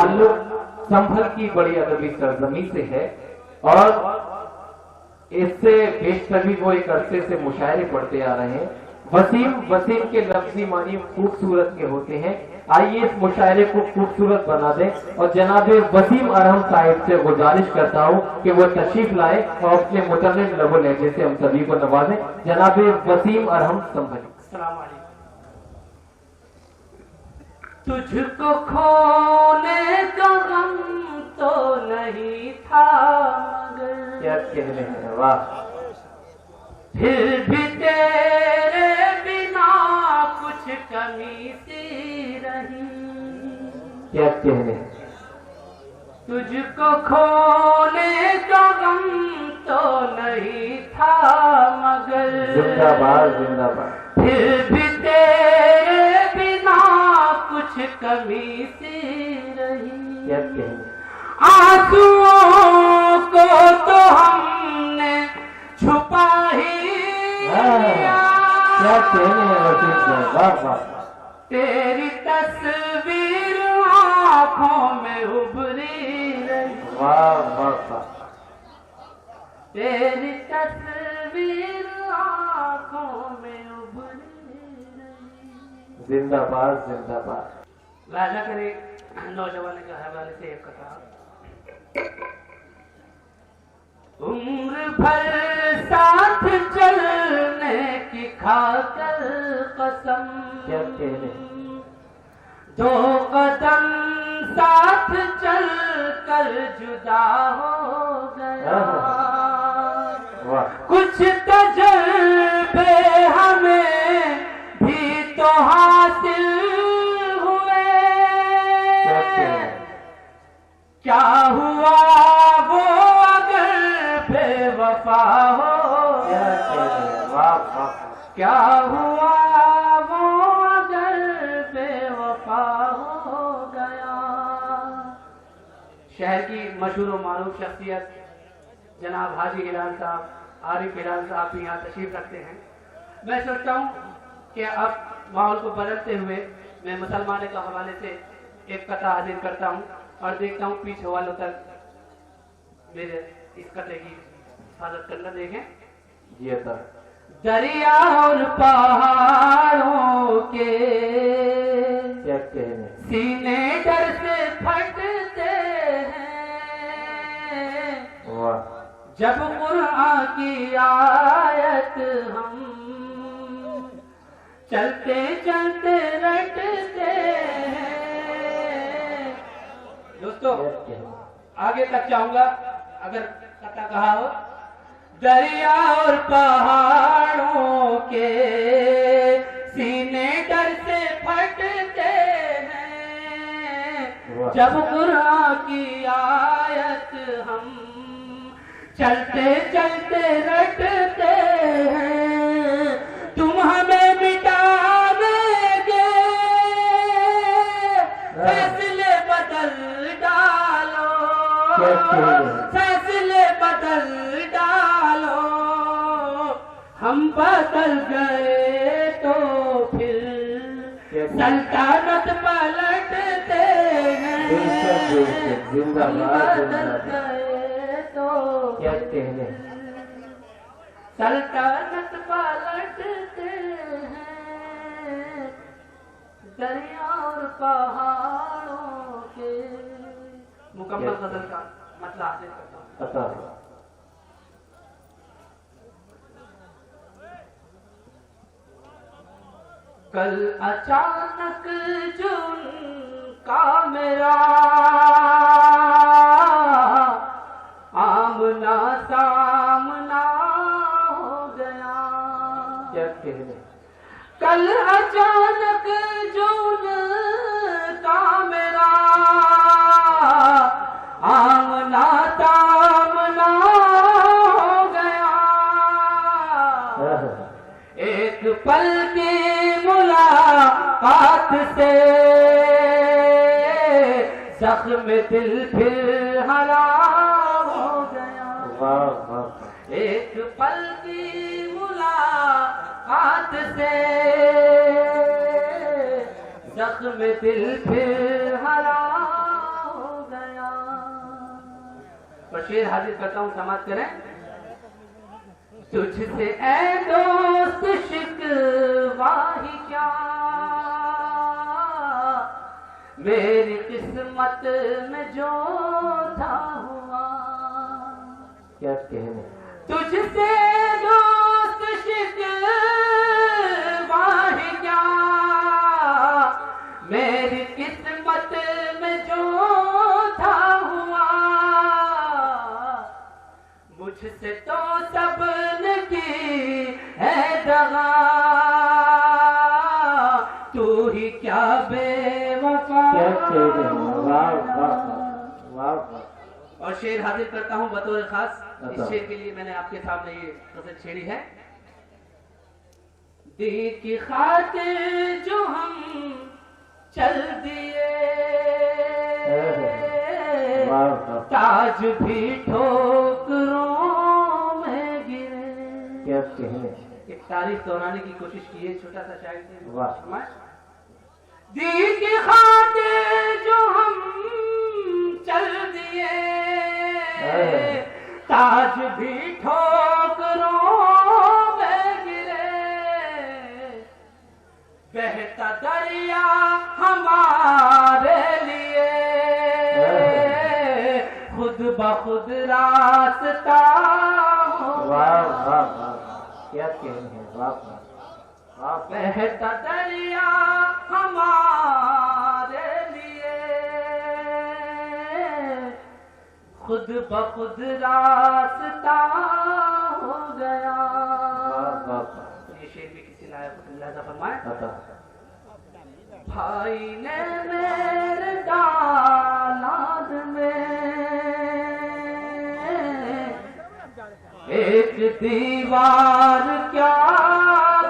ताल्लुक संभल की बड़ी अदबी सरजमी से है और इससे बेशतर भी वो एक अरसे से मुशायरे पढ़ते आ रहे हैं। वसीम के लफ्जी मानी खूबसूरत के होते हैं। आइए इस मुशायरे को खूबसूरत बना दें और जनाब वसीम अरहम साहिब से गुजारिश करता हूँ कि वो तशरीफ लाए और अपने मुतल्लिम लबो लहजे से हम सभी को नवाजें। जनाब वसीम अरहम संभली। अस्सलाम वालेकुम। तुझको खोने का गम तो नहीं था मगर, क्या कहने हैं, वाह। फिर भी तेरे बिना कुछ कमी सी रही। क्या कहने हैं। तुझको खोने का गम तो नहीं था मगर, जिंदाबाद जिंदाबाद। फिर भी तेरे बिना कुछ कमी सी रही। क्या कहने। आंसुओं को तो हमने छुपा ही लिया। क्या कहने हैं वसीम साहब, वाह वाह। तेरी तस्वीर आँखों में उभरी रही। वाह वाह वाह। तेरी तस्वीर आँखों में उभरी रही। जिंदाबाद जिंदाबाद। लाजा करे नौजवान के हवाले से एक कथा। उम्र भर साथ चलने की खाकर कसम, क्या कहने। दो कदम साथ चल कर जुदा हो गया। वाह। कुछ तजर्बे हमें भी तो हासिल हुए। क्या कहने। क्या हुआ वो अगर बेवफा हो। क्या कहने, वाह वाह। क्या हुआ वो अगर बेवफा हो गया। शहर की मशहूर व मारूफ शख्सियत जनाब हाजी हिलाल साहब, आरिफ हिलाल साहब भी यहाँ तशरीफ रखते हैं। मैं सोचता हूँ कि अब माहौल को बदलते हुए मैं मुसलमानों के हवाले से एक कथा हाजिर करता हूँ और देखता हूँ पीछे वालों तक मेरे इस कथे की हिफाजत करना देखें। जी अता। दरिया और पहाड़ों के क्या कहने। सीने डर से फटते हैं। वाह। जब कुरान की आयत हम चलते चलते रटते हैं। दोस्तों आगे तक जाऊंगा अगर कथा कहा हो। दरिया और पहाड़ों के सीने डर से फटते हैं। जब कुरान की आयत हम चलते चलते रटते हैं। तुम हमें मिटा देंगे, फैसले बदल डालो, फैसले बदल डालो। हम बदल गए तो फिर सल्तनत पलटते हैं। जिंदाबाद बदल गए तो क्या कहने। सल्तनत पलटते हैं। दरिया और पहाड़ों के। मुकम्मल गजल का मतलब हासिल करता हूँ। अता। कल अचानक जुनका मेरा आमना सामना हो गया। क्या कहने। कल अचानक जुनका मेरा आमना सामना हो गया। एक पल की मुलाकात से जख्म दिल फिर हरा हो गया। वाह वाह। एक पल की मुलाकात से जख्म दिल फिर हरा और शेर हाजिर करता हूँ, समाप्त करें। तुझसे ऐ दोस्त शिकवा ही क्या, मेरी किस्मत में जो था हुआ। क्या कहने, तुझसे दोस्त शिकवा ही क्या, मेरी किस्मत में जो था हुआ। मुझसे तो सबने की है दगा, तू ही क्या बेवफा। क्या कहने, वाह वाह वाह वाह। और शेर हाजिर करता हूँ बतौर खास। इस अच्छा। शेर के लिए मैंने आपके सामने ये गजल छेड़ी है। दी की खातिर जो हम चल दिए, वाह वाह। ताज भी ठोकरों में गिरे। क्या कहने, एक तारीफ दोहराने की कोशिश की है, छोटा सा शायद। वाह। दी की खातिर जो हम चल दिए, ताज भी ठोकरों में गिरे। बहता दरिया हमारे लिए खुद बखुद रास्ता हो वाह गया। वाह वाह। क्या कहने, वाह वाह वाह। बहता दरिया हमारे लिए खुद बखुद रास्ता हो गया। वाह वाह वाह। ये शेर भी किसी लायक लिहाजा फरमाए। अच्छा। भाई ने मेरे दालाद में एक दीवार क्या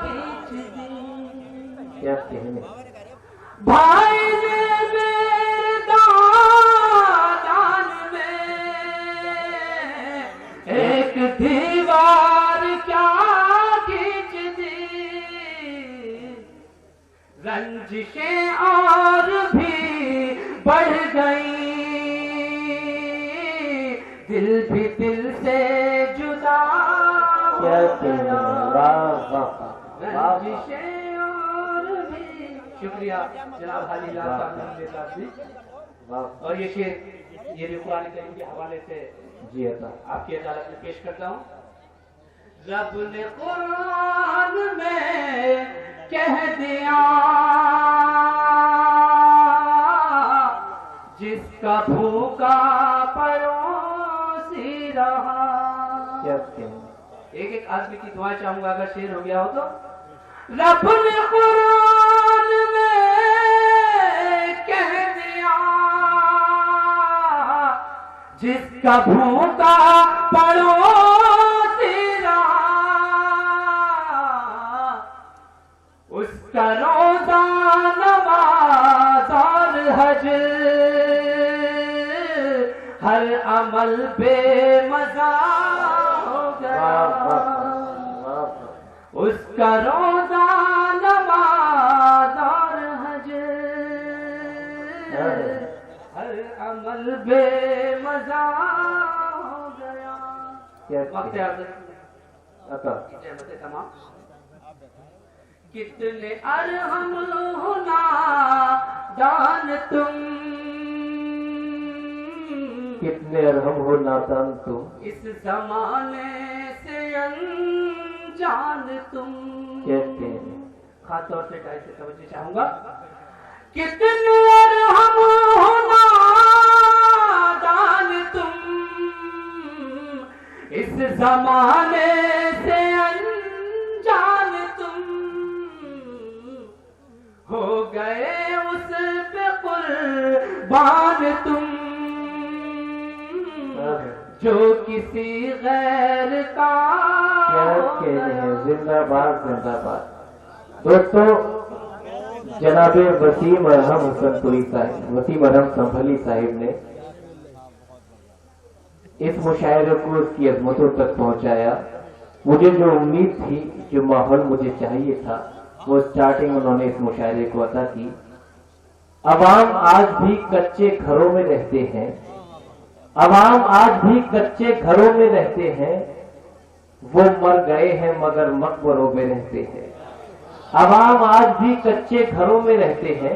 खींच दी। क्या कहने, भाई ने मेरे दालाद में एक दीवार क्या खींच दी। रंजिशें और भी बढ़ गई, दिल भी दिल से जुदा हो क्या कहने, गया। वाह वाह वाह। रंजिशें और भी। शुक्रिया जनाब हाजी लाल साहब जी। वाह। और ये शेर ये भी कुरान करीम के हवाले से जी अच्छा। आपकी अदालत में पेश करता हूँ। रब ने कुरान में कह दिया, जिसका भूखा पड़ोसी रहा। क्या कहने, एक एक आदमी की दुआ चाहूंगा, अगर शेर हो गया हो तो। रब ने कुरान में कह दिया, जिसका भूखा पड़ोसी रहा, उसका रोजा नमाज और हज हर अमल बेमजा हो गया। वाह वाह वाह। उसका रोजा नमाज और हज हर अमल बेमजा हो गया। क्या वक्त कहने, है अच्छा। तमाम। कितने अरहम होना दान तुम, कितने अरहम हो नादान तुम, इस जमाने से अनजान तुम। कहते हैं, खास तौर से गाय से तवज्जो चाहूंगा। कितने अरहम होना दान तुम, इस जमाने से अनजान तुम। हो गए उस पे कुर्बान तुम, जो किसी गैर का क्या हो कहने गया। हैं, जिंदाबाद जिंदाबाद। दोस्तों, जनाबे वसीम अरहम हुसनपुरी साहिब, वसीम अरहम संभली साहिब ने इस मुशायरे को उसकी अजमतों तक पहुंचाया। मुझे जो उम्मीद थी, जो माहौल मुझे चाहिए था, वो स्टार्टिंग उन्होंने इस मुशायरे को अता की। अवाम आज भी कच्चे घरों में रहते हैं, अवाम आज भी कच्चे घरों में रहते हैं, वो मर गए हैं मगर मकबरों में रहते हैं। अवाम आज भी कच्चे घरों में रहते हैं,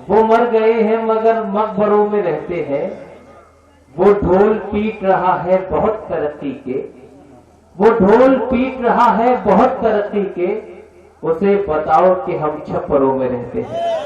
वो मर गए हैं मगर मकबरों में रहते हैं। वो ढोल पीट रहा है बहुत तरक्की के, वो ढोल पीट रहा है बहुत तरक्की के, उसे बताओ कि हम छप्परों में रहते हैं।